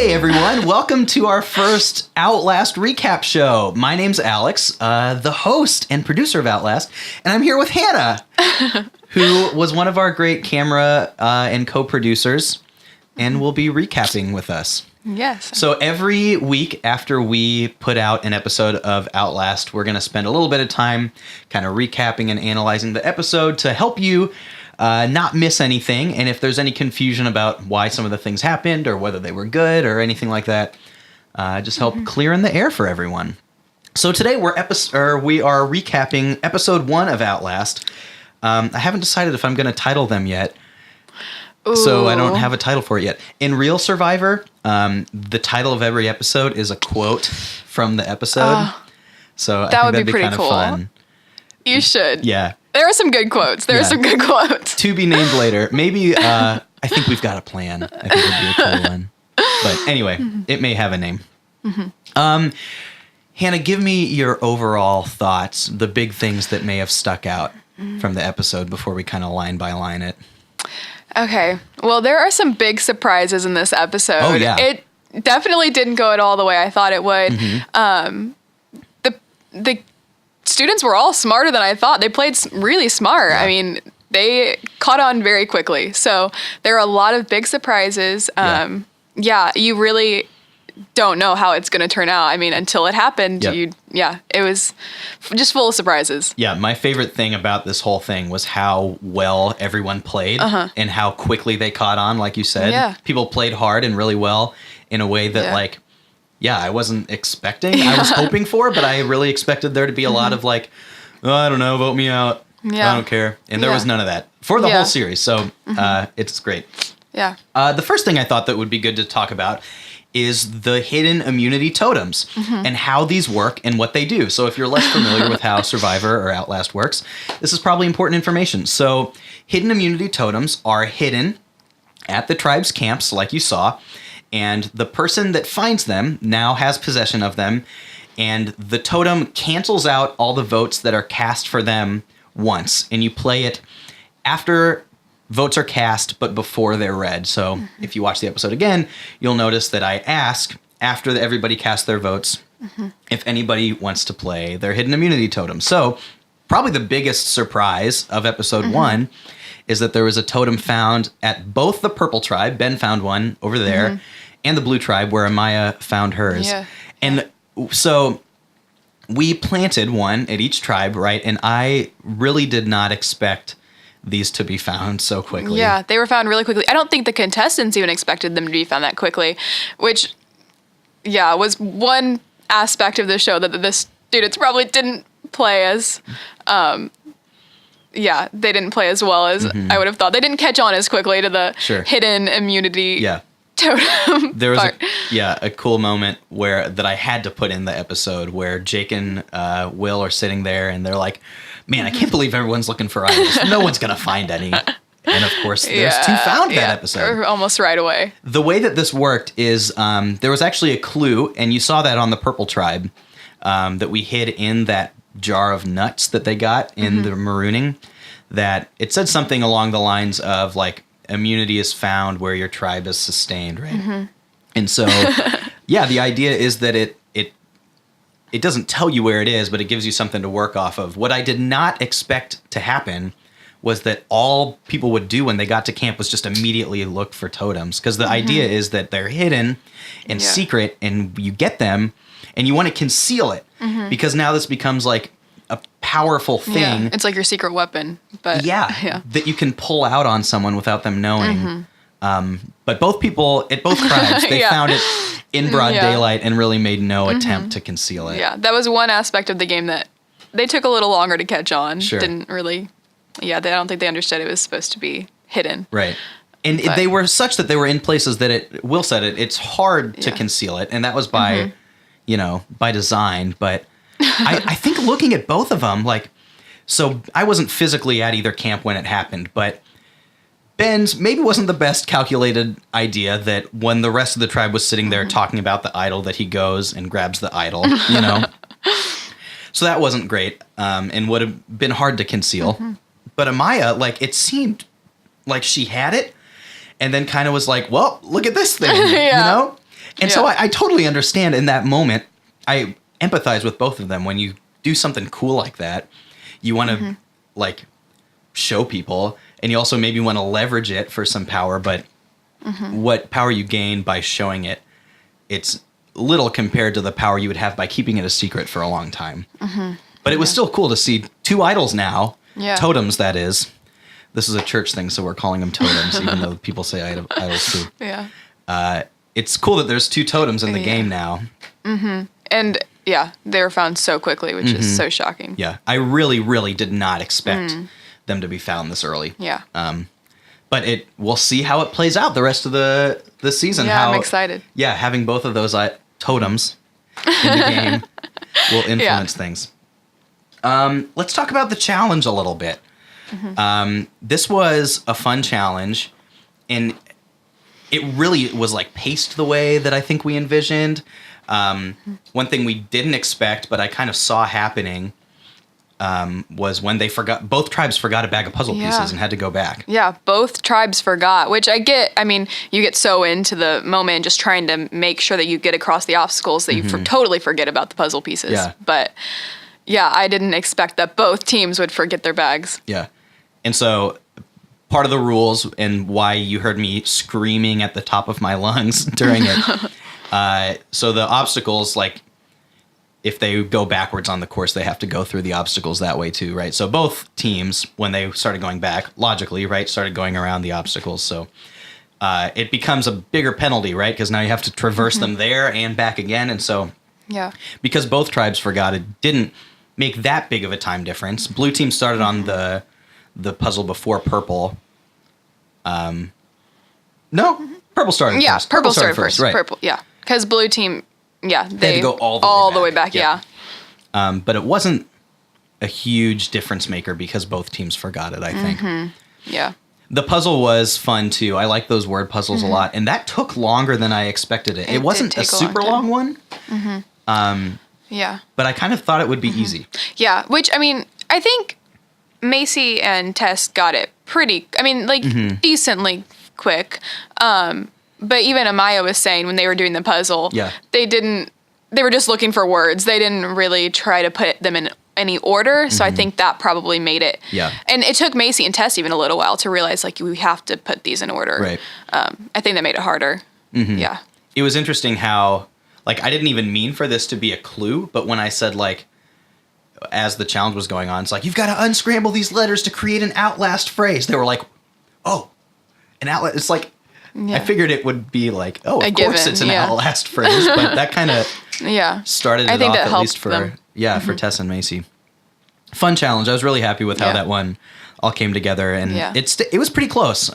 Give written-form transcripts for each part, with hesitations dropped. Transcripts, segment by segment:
Hey everyone, welcome to our first Outlast recap show. My name's Alex, the host and producer of Outlast, and I'm here with Hannah, who was one of our great camera and co-producers, and will be recapping with us. Yes. So every week after we put out an episode of Outlast, we're going to spend a little bit of time kind of recapping and analyzing the episode to help you not miss anything. And if there's any confusion about why some of the things happened or whether they were good or anything like that, just help clear in the air for everyone. So today we are recapping episode 1 of Outlast. I haven't decided if I'm going to title them yet. Ooh. So I don't have a title for it yet. In Real Survivor, the title of every episode is a quote from the episode. So I think that'd be pretty cool. Fun. You should. Yeah. There are some good quotes. There are some good quotes. To be named later. Maybe, I think we've got a plan. I think it'd be a cool one. But anyway, it may have a name. Mm-hmm. Hannah, give me your overall thoughts, the big things that may have stuck out from the episode before we kind of line by line it. Okay. Well, there are some big surprises in this episode. Oh, yeah. It definitely didn't go at all the way I thought it would. Mm-hmm. The students were all smarter than I thought. They played really smart. Yeah. I mean, they caught on very quickly. So there are a lot of big surprises. You really don't know how it's going to turn out. I mean, until it happened, it was just full of surprises. Yeah, my favorite thing about this whole thing was how well everyone played and how quickly they caught on, like you said. Yeah. People played hard and really well in a way that, I wasn't expecting. I was hoping for, but I really expected there to be a lot of I don't know, vote me out. Yeah. I don't care. And there was none of that for the whole series. So it's great. Yeah. The first thing I thought that would be good to talk about is the hidden immunity totems and how these work and what they do. So if you're less familiar with how Survivor or Outlast works, this is probably important information. So hidden immunity totems are hidden at the tribe's camps, like you saw, and the person that finds them now has possession of them, and the totem cancels out all the votes that are cast for them once, and you play it after votes are cast, but before they're read. So if you watch the episode again, you'll notice that I ask, after everybody casts their votes, if anybody wants to play their hidden immunity totem. So probably the biggest surprise of episode 1 is that there was a totem found at both the purple tribe, Ben found one over there, and the blue tribe where Amaya found hers. Yeah. And so we planted one at each tribe, right? And I really did not expect these to be found so quickly. Yeah, they were found really quickly. I don't think the contestants even expected them to be found that quickly, which, was one aspect of the show that the students probably didn't play as, they didn't play as well as I would have thought. They didn't catch on as quickly to the hidden immunity totem. There was a cool moment that I had to put in the episode where Jake and Will are sitting there and they're like, man, I can't believe everyone's looking for items. No one's going to find any. And of course, there's 2 found that episode. Almost right away. The way that this worked is there was actually a clue, and you saw that on the purple tribe, that we hid in that jar of nuts that they got in the marooning, that it said something along the lines of, immunity is found where your tribe is sustained, right? And so, the idea is that it doesn't tell you where it is, but it gives you something to work off of. What I did not expect to happen was that all people would do when they got to camp was just immediately look for totems. Because the idea is that they're hidden and secret, and you get them, and you want to conceal it. Because now this becomes like a powerful thing. Yeah. It's like your secret weapon. But that you can pull out on someone without them knowing. But both people at both tribes, they found it in broad daylight and really made no attempt to conceal it. Yeah, that was one aspect of the game that they took a little longer to catch on. Sure. Didn't really, I don't think they understood it was supposed to be hidden. Right. And they were such that they were in places that Will said it's hard to conceal it. And that was by, by design. But I think looking at both of them, so I wasn't physically at either camp when it happened, but Ben's maybe wasn't the best calculated idea that when the rest of the tribe was sitting there talking about the idol, that he goes and grabs the idol, So that wasn't great, and would have been hard to conceal. But Amaya, it seemed like she had it, and then kind of was like, well, look at this thing, And so I totally understand in that moment. I empathize with both of them. When you do something cool like that, you want to like show people, and you also maybe want to leverage it for some power, but what power you gain by showing it, it's little compared to the power you would have by keeping it a secret for a long time. But it was still cool to see two idols now, totems that is. This is a church thing, so we're calling them totems, even though people say idols too. Yeah. It's cool that there's two totems in the game now. And yeah, they were found so quickly, which is so shocking. Yeah, I really, really did not expect them to be found this early. Yeah. But we'll see how it plays out the rest of the season. Yeah, I'm excited. Yeah, having both of those totems in the game will influence things. Let's talk about the challenge a little bit. This was a fun challenge, and it really was like paced the way that I think we envisioned. One thing we didn't expect, but I kind of saw happening, was when both tribes forgot a bag of puzzle pieces and had to go back. Yeah, both tribes forgot, which I get. I mean, you get so into the moment just trying to make sure that you get across the obstacles that you totally forget about the puzzle pieces. Yeah. But yeah, I didn't expect that both teams would forget their bags. Yeah. And so part of the rules and why you heard me screaming at the top of my lungs during it. So the obstacles, like if they go backwards on the course, they have to go through the obstacles that way too, right? So both teams, when they started going back, logically, right, started going around the obstacles. So it becomes a bigger penalty, right? Because now you have to traverse them there and back again. And so because both tribes forgot, it didn't make that big of a time difference. Blue team started on the puzzle before purple. No, purple started first. Yeah, purple started first. Right. Purple, yeah. Because blue team, they had to go all the way back. Yeah. But it wasn't a huge difference maker because both teams forgot it, I think. Yeah. The puzzle was fun too. I like those word puzzles a lot. And that took longer than I expected it. It wasn't a super long one. Yeah. But I kind of thought it would be easy. Yeah, which, I mean, I think Macy and Tess got it pretty, decently quick. But even Amaya was saying when they were doing the puzzle, they were just looking for words. They didn't really try to put them in any order. So I think that probably made it. Yeah. And it took Macy and Tess even a little while to realize, like, we have to put these in order. Right. I think that made it harder. Yeah. It was interesting how, like, I didn't even mean for this to be a clue, but when I said, like, as the challenge was going on, it's like, you've got to unscramble these letters to create an Outlast phrase. They were like, oh, an Outlast. It's like, I figured it would be like, oh, of course it's an Outlast phrase, but that kind of started it off, at least for for Tess and Macy. Fun challenge. I was really happy with how that one all came together, and it was pretty close.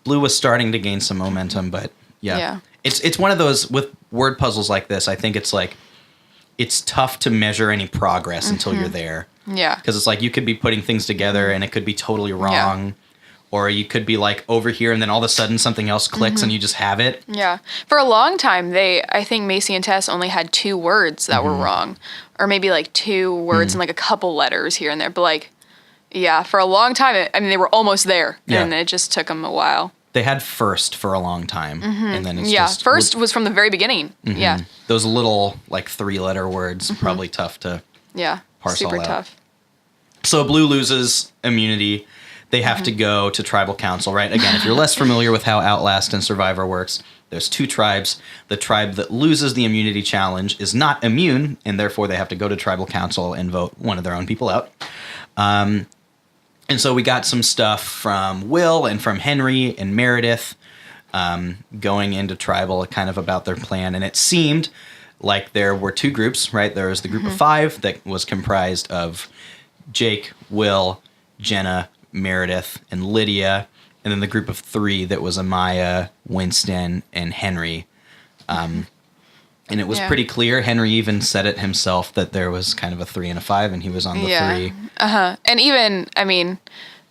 Blue was starting to gain some momentum, but it's one of those with word puzzles like this. I think it's like, it's tough to measure any progress until you're there. Yeah. Because it's like you could be putting things together and it could be totally wrong. Yeah. Or you could be like over here and then all of a sudden something else clicks and you just have it. Yeah. For a long time, I think Macy and Tess only had 2 words that were wrong. Or maybe like 2 words and like a couple letters here and there. But like, for a long time, they were almost there. Yeah. And it just took them a while. They had first for a long time. And then it's just... first was from the very beginning. Yeah. Those little like 3-letter words, probably tough to parse super all out. Tough. So Blue loses immunity. They have to go to tribal council, right? Again, if you're less familiar with how Outlast and Survivor works, there's 2 tribes. The tribe that loses the immunity challenge is not immune, and therefore they have to go to tribal council and vote one of their own people out. And so we got some stuff from Will and from Henry and Meredith going into tribal, kind of about their plan. And it seemed like there were 2 groups, right? There was the group of 5 that was comprised of Jake, Will, Jenna, Meredith, and Lydia. And then the group of 3 that was Amaya, Winston, and Henry. And it was pretty clear. Henry even said it himself that there was kind of a 3 and a 5, and he was on the 3. And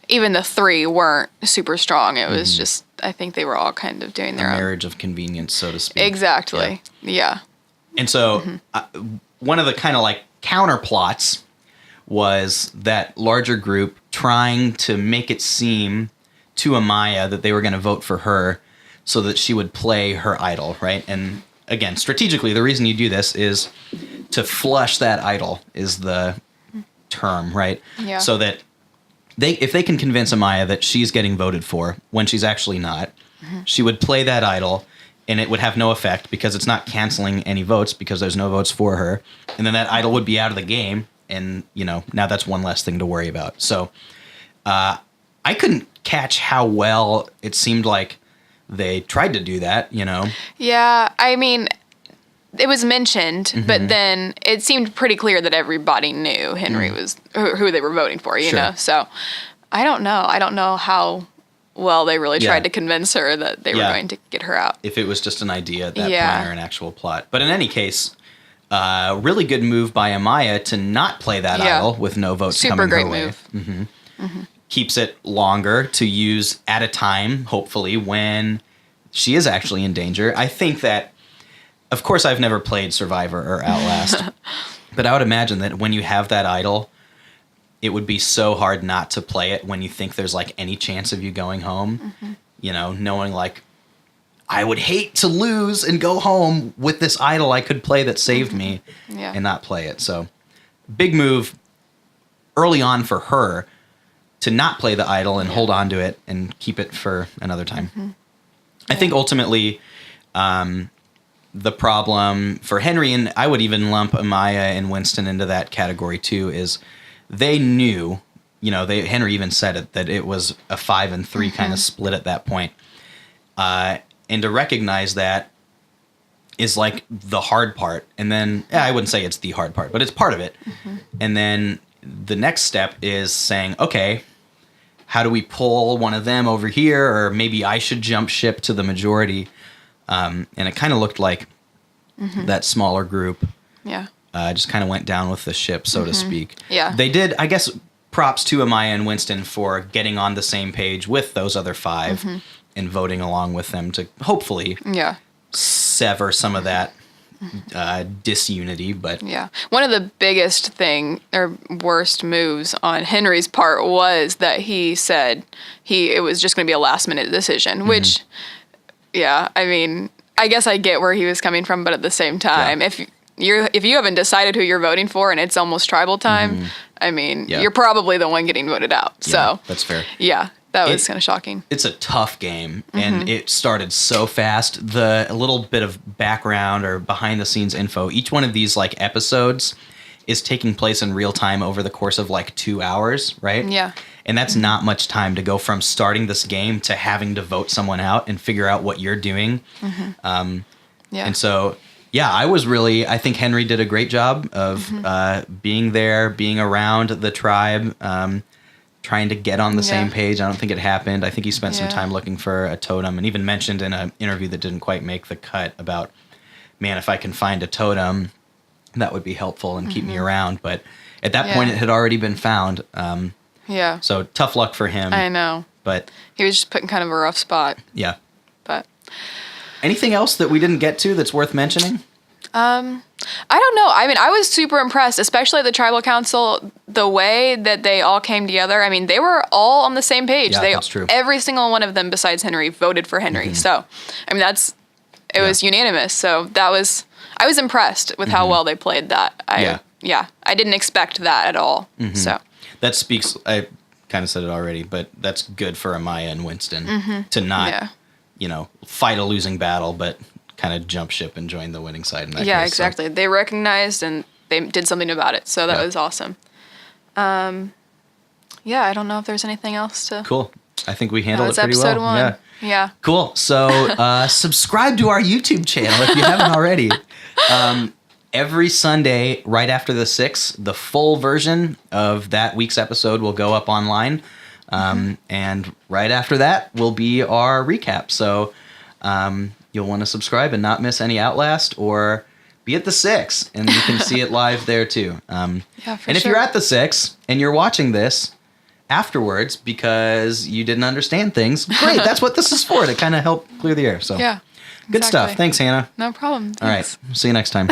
even the 3 weren't super strong. It was just, I think they were all kind of doing their own marriage of convenience, so to speak. Exactly. Yeah. And so one of the kind of like counter plots was that larger group trying to make it seem to Amaya that they were going to vote for her so that she would play her idol, right? And again, strategically, the reason you do this is to flush that idol is the term, right? Yeah. So that if they can convince Amaya that she's getting voted for when she's actually not, she would play that idol and it would have no effect because it's not canceling any votes because there's no votes for her. And then that idol would be out of the game. And, now that's one less thing to worry about. So I couldn't catch how well it seemed like they tried to do that, Yeah, I mean, it was mentioned, but then it seemed pretty clear that everybody knew Henry was who they were voting for, you know? So I don't know. I don't know how well they really tried to convince her that they were going to get her out. If it was just an idea at that point or an actual plot. But in any case, really good move by Amaya to not play that idol with no votes coming her way. Super great move. Keeps it longer to use at a time, hopefully, when she is actually in danger. I think that, of course, I've never played Survivor or Outlast, but I would imagine that when you have that idol, it would be so hard not to play it when you think there's like any chance of you going home, knowing like, I would hate to lose and go home with this idol I could play that saved me and not play it. So big move early on for her to not play the idol and hold on to it and keep it for another time. I think ultimately the problem for Henry, and I would even lump Amaya and Winston into that category too, is they knew, Henry even said it, that it was a 5-3 kind of split at that point. And to recognize that is like the hard part. And then, I wouldn't say it's the hard part, but it's part of it. And then the next step is saying, okay, how do we pull one of them over here? Or maybe I should jump ship to the majority. And it kind of looked like that smaller group just kind of went down with the ship, so to speak. Yeah. They did, I guess, props to Amaya and Winston for getting on the same page with those other 5 and voting along with them to hopefully sever some of that disunity. But one of the biggest worst moves on Henry's part was that he said it was just going to be a last minute decision, which I mean, I guess I get where he was coming from, but at the same time, if you haven't decided who you're voting for and it's almost tribal time, I mean, you're probably the one getting voted out. So that's fair. Yeah. That was kind of shocking. It's a tough game, and it started so fast. A little bit of background or behind-the-scenes info. Each one of these like episodes is taking place in real time over the course of like 2 hours, right? Yeah. And that's not much time to go from starting this game to having to vote someone out and figure out what you're doing. And so, I think Henry did a great job of being there, being around the tribe, trying to get on the same page. I don't think it happened. I think he spent some time looking for a totem and even mentioned in an interview that didn't quite make the cut about, man, if I can find a totem, that would be helpful and keep me around. But at that point, it had already been found. So tough luck for him. I know. But he was just put in kind of a rough spot. Yeah. But anything else that we didn't get to that's worth mentioning? I don't know. I mean, I was super impressed, especially at the tribal council, the way that they all came together. I mean, they were all on the same page. Yeah, that's true. Every single one of them besides Henry voted for Henry. So, I mean, it was unanimous. So I was impressed with how well they played that. I didn't expect that at all. So that speaks, I kind of said it already, but that's good for Amaya and Winston to not, fight a losing battle, but kind of jump ship and join the winning side in that case. Exactly. So. They recognized and they did something about it. So that was awesome. I don't know if there's anything else to... Cool. I think we handled it pretty well. Episode 1. Yeah. Cool. So subscribe to our YouTube channel if you haven't already. Every Sunday, right after the 6th, the full version of that week's episode will go up online. And right after that will be our recap. So you'll want to subscribe and not miss any Outlast, or be at the 6th and you can see it live there too. And if you're at the 6th and you're watching this afterwards because you didn't understand things, great. That's what this is for, to kind of help clear the air. So good stuff. Thanks, Hannah. No problem. Thanks. All right. See you next time.